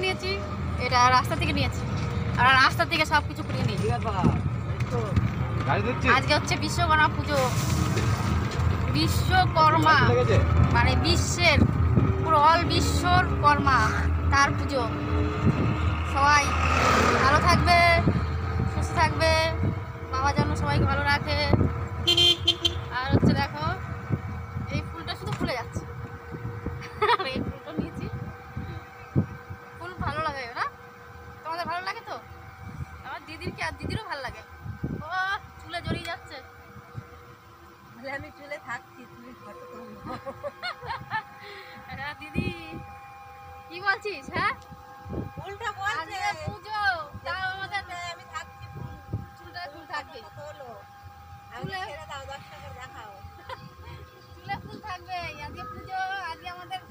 নিয়েছি, এটা রাস্তা থেকে নিয়েছি, আর রাস্তা থেকে সব কিছু কিনে নিয়েছি। আজকে হচ্ছে বিশ্বকর্মা পুজো। বিশ্বকর্মা মানে বিশ্বের পুরো অল বিশ্বর কর্মা, তার পুজো। সবাই ভালো থাকবে, সুস্থ থাকবে, বাবা যেন সবাইকে ভালো রাখে। আর হচ্ছে দেখো এই ফুলটা শুধু ফুলে যাচ্ছে। আর এই ফুলটা নিয়েছি, ফুল ভালো লাগে না? তোমাদের ভালো লাগে তো? আমার দিদিরকে, আর দিদিরও ভালো লাগে। ও চুলে জড়িয়ে যাচ্ছে। আমি চুলে থাকছি, তুমি ফটো তুলো। হ্যাঁ দিদি, কি বলছিস? হ্যাঁ উল্টা বলছে পুজো, তাও আমাদের আমি থাকছি, চুলটা ফুল থাকবে, তোলো। আমি ছেড়ে দাও, দর্শকের দেখাও। চুলে ফুল থাকবে। আজকে পুজো, আজকে আমাদের